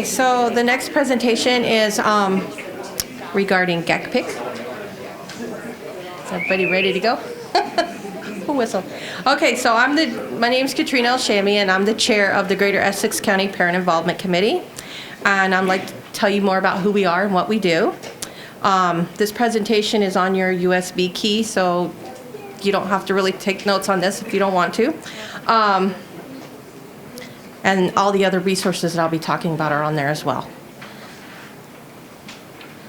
Okay, so the next presentation is regarding GECPIC. Is everybody ready to go? Who whistled? Okay, so my name is Katrina Elshamy, and I'm the chair of the Greater Essex County Parent Involvement Committee. And I'd like to tell you more about who we are and what we do. This presentation is on your USB key, so you don't have to really take notes on this if you don't want to. And all the other resources that I'll be talking about are on there as well.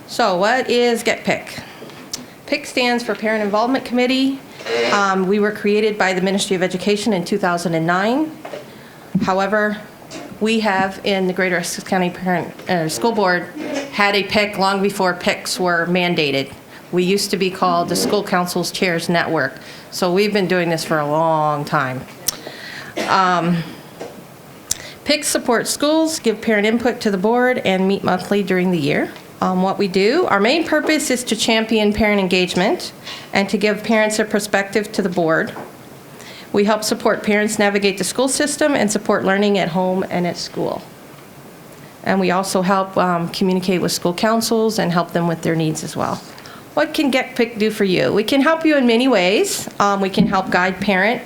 So what is GECPIC? PIC stands for Parent Involvement Committee. We were created by the Ministry of Education in 2009. However, we have in the Greater Essex County School Board had a PIC long before PICs were mandated. We used to be called the School Council's Chairs Network. So we've been doing this for a long time. PICs support schools, give parent input to the board, and meet monthly during the year. What we do, our main purpose is to champion parent engagement and to give parents a perspective to the board. We help support parents navigate the school system and support learning at home and at school. And we also help communicate with school councils and help them with their needs as well. What can GECPIC do for you? We can help you in many ways. We can help guide parents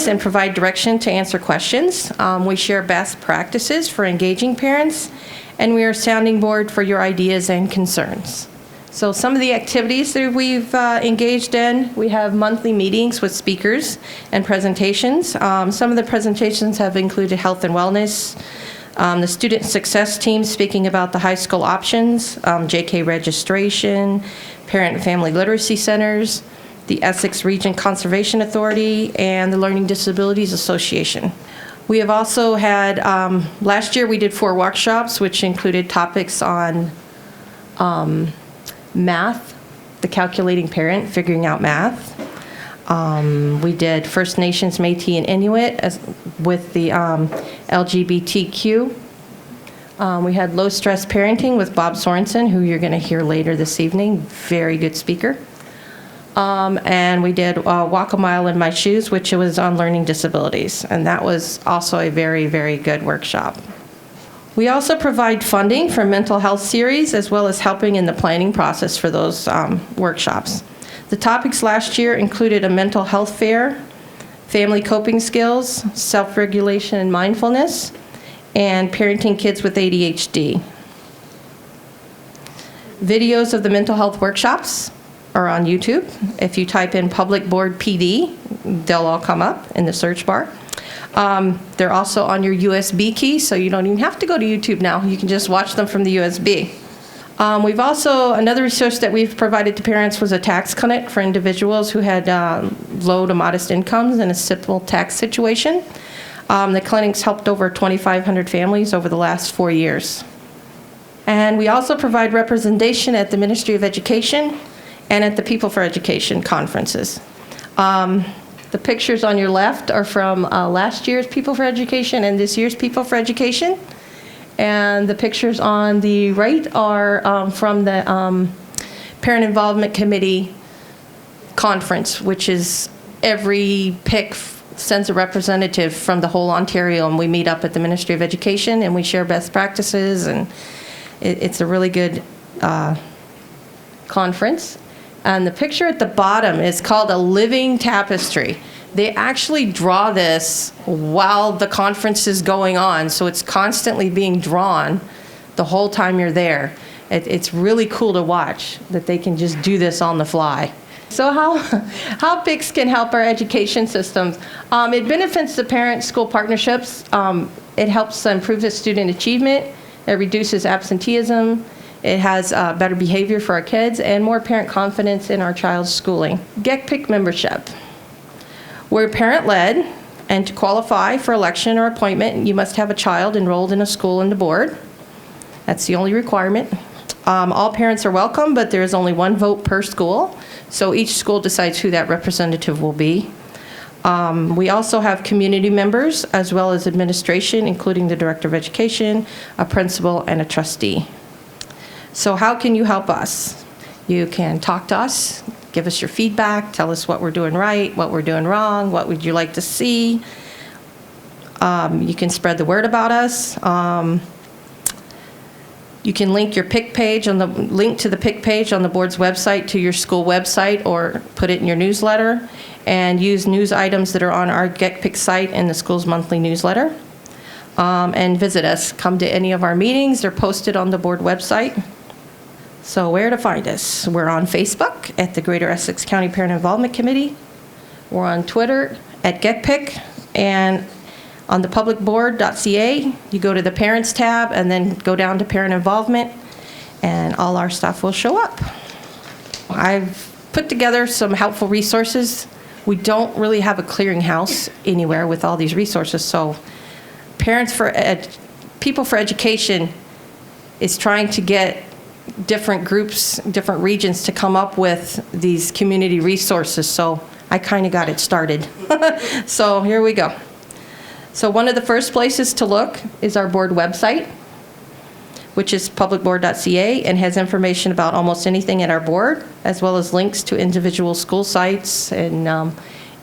and provide direction to answer questions. We share best practices for engaging parents, and we are a sounding board for your ideas and concerns. So some of the activities that we've engaged in, we have monthly meetings with speakers and presentations. Some of the presentations have included health and wellness, the student success team speaking about the high school options, JK registration, parent and family literacy centers, the Essex Region Conservation Authority, and the Learning Disabilities Association. We have also had, last year we did 4 workshops, which included topics on math, the calculating parent, figuring out math. We did First Nations, Métis, and Inuit with the LGBTQ. We had low stress parenting with Bob Sorensen, who you're going to hear later this evening. Very good speaker. And we did Walk a Mile in My Shoes, which was on learning disabilities. And that was also a very, very good workshop. We also provide funding for mental health series, as well as helping in the planning process for those workshops. The topics last year included a mental health fair, family coping skills, self-regulation and mindfulness, and parenting kids with ADHD. Videos of the mental health workshops are on YouTube. If you type in Public Board PD, they'll all come up in the search bar. They're also on your USB key, so you don't even have to go to YouTube now. You can just watch them from the USB. We've also, another resource that we've provided to parents was a tax clinic for individuals who had low to modest incomes in a simple tax situation. The clinic's helped over 2,500 families over the last 4 years. And we also provide representation at the Ministry of Education and at the People for Education conferences. The pictures on your left are from last year's People for Education and this year's People for Education. And the pictures on the right are from the Parent Involvement Committee conference, which is every PIC sends a representative from the whole Ontario, and we meet up at the Ministry of Education and we share best practices, and it's a really good conference. And the picture at the bottom is called a living tapestry. They actually draw this while the conference is going on, so it's constantly being drawn the whole time you're there. It's really cool to watch that they can just do this on the fly. So how PICs can help our education systems? It benefits the parent-school partnerships. It helps improve the student achievement. It reduces absenteeism. It has better behavior for our kids and more parent confidence in our child's schooling. GECPIC membership. We're parent-led, and to qualify for election or appointment, you must have a child enrolled in a school and the board. That's the only requirement. All parents are welcome, but there is only 1 vote per school, so each school decides who that representative will be. We also have community members, as well as administration, including the Director of Education, a principal, and a trustee. So how can you help us? You can talk to us, give us your feedback, tell us what we're doing right, what we're doing wrong, what would you like to see. You can spread the word about us. You can link your PIC page link to the PIC page on the board's website to your school website, or put it in your newsletter, and use news items that are on our GECPIC site in the school's monthly newsletter. And visit us. Come to any of our meetings. They're posted on the board website. So where to find us? We're on Facebook at the Greater Essex County Parent Involvement Committee. We're on Twitter at GECPIC, and on the publicboard.ca, you go to the Parents tab and then go down to Parent Involvement, and all our stuff will show up. I've put together some helpful resources. We don't really have a clearinghouse anywhere with all these resources, so People for Education is trying to get different groups, different regions to come up with these community resources, so I kind of got it started. So here we go. So one of the first places to look is our board website, which is publicboard.ca, and has information about almost anything at our board, as well as links to individual school sites, and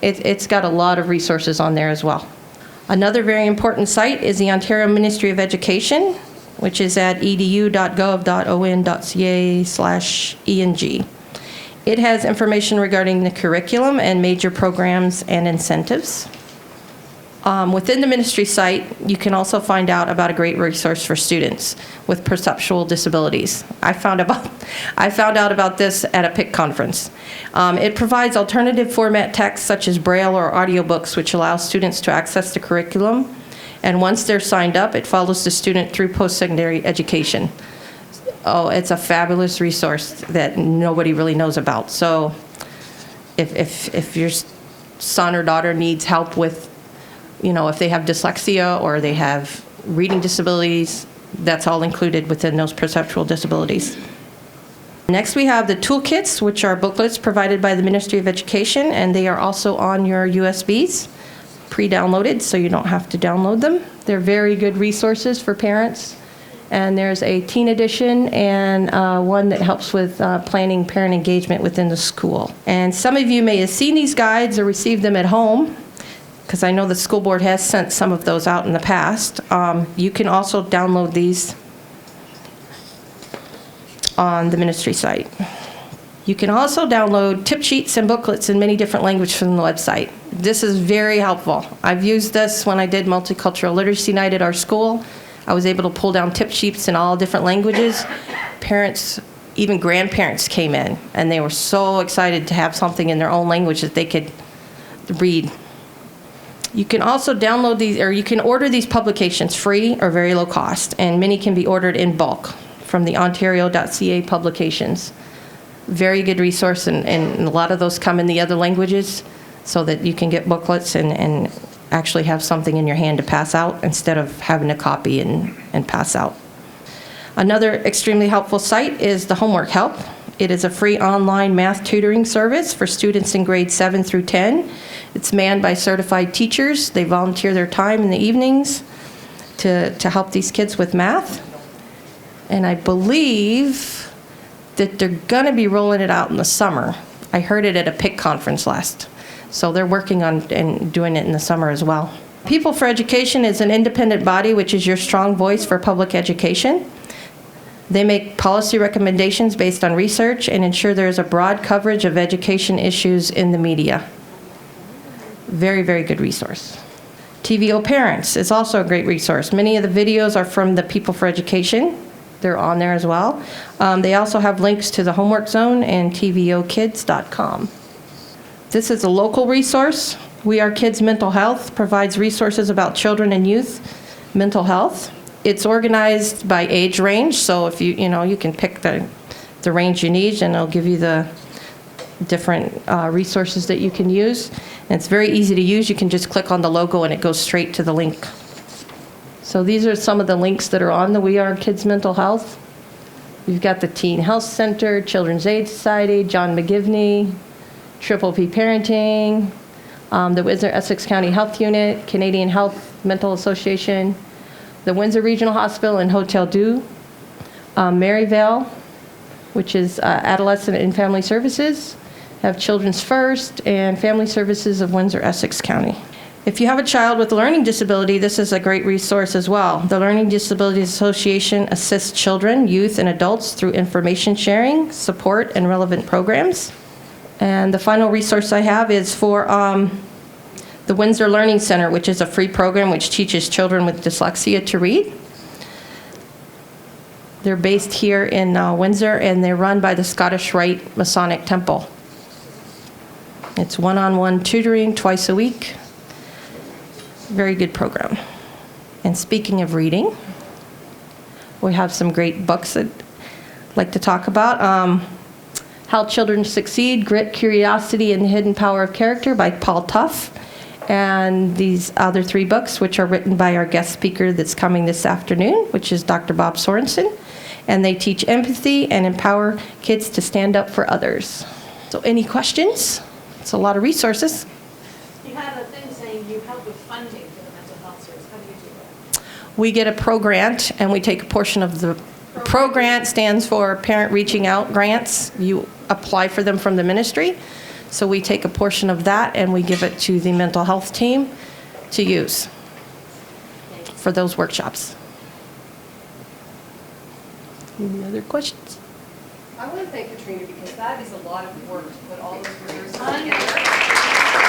it's got a lot of resources on there as well. Another very important site is the Ontario Ministry of Education, which is at edu.gov.on.ca/ENG. It has information regarding the curriculum and major programs and incentives. Within the ministry site, you can also find out about a great resource for students with perceptual disabilities. I found out about this at a PIC conference. It provides alternative format text such as Braille or audiobooks, which allows students to access the curriculum. And once they're signed up, it follows the student through post-secondary education. Oh, it's a fabulous resource that nobody really knows about. So if your son or daughter needs help with, if they have dyslexia or they have reading disabilities, that's all included within those perceptual disabilities. Next, we have the toolkits, which are booklets provided by the Ministry of Education, and they are also on your USBs, pre-downloaded, so you don't have to download them. They're very good resources for parents. And there's a teen edition and one that helps with planning parent engagement within the school. And some of you may have seen these guides or received them at home, because I know the school board has sent some of those out in the past. You can also download these on the ministry site. You can also download tip sheets and booklets in many different languages from the website. This is very helpful. I've used this when I did Multicultural Literacy Night at our school. I was able to pull down tip sheets in all different languages. Parents, even grandparents came in, and they were so excited to have something in their own language that they could read. You can also download these, or you can order these publications free or very low cost, and many can be ordered in bulk from the ontario.ca publications. Very good resource, and a lot of those come in the other languages so that you can get booklets and actually have something in your hand to pass out instead of having to copy and pass out. Another extremely helpful site is the Homework Help. It is a free online math tutoring service for students in grades 7 through 10. It's manned by certified teachers. They volunteer their time in the evenings to help these kids with math. And I believe that they're going to be rolling it out in the summer. I heard it at a PIC conference last. So they're working on and doing it in the summer as well. People for Education is an independent body which is your strong voice for public education. They make policy recommendations based on research and ensure there is a broad coverage of education issues in the media. Very, very good resource. TVO Parents is also a great resource. Many of the videos are from the People for Education. They're on there as well. They also have links to the Homework Zone and tvokids.com. This is a local resource. We Are Kids Mental Health provides resources about children and youth mental health. It's organized by age range, so if you can pick the range you need, and it'll give you the different resources that you can use. And it's very easy to use. You can just click on the logo and it goes straight to the link. So these are some of the links that are on the We Are Kids Mental Health. You've got the Teen Health Center, Children's Aid Society, John McGivney, Triple P Parenting, the Windsor Essex County Health Unit, Canadian Health Mental Association, the Windsor Regional Hospital and Hotel Dieu, Maryvale, which is Adolescent and Family Services, have Children's First, and Family Services of Windsor Essex County. If you have a child with a learning disability, this is a great resource as well. The Learning Disabilities Association assists children, youth, and adults through information sharing, support, and relevant programs. And the final resource I have is for the Windsor Learning Center, which is a free program which teaches children with dyslexia to read. They're based here in Windsor, and they're run by the Scottish Rite Masonic Temple. It's one-on-one tutoring twice a week. Very good program. And speaking of reading, we have some great books that I'd like to talk about. How Children Succeed, Grit, Curiosity, and the Hidden Power of Character by Paul Tuff. And these other 3 books, which are written by our guest speaker that's coming this afternoon, which is Dr. Bob Sorensen. And they teach empathy and empower kids to stand up for others. So any questions? It's a lot of resources. You have a thing saying you help with funding for the mental health service. How do you do that? We get a pro-grant, and we take a portion of the pro-grant stands for Parent Reaching Out Grants. You apply for them from the ministry. So we take a portion of that, and we give it to the mental health team to use for those workshops. Any other questions? I want to thank Katrina because that is a lot of work to put all those resources together.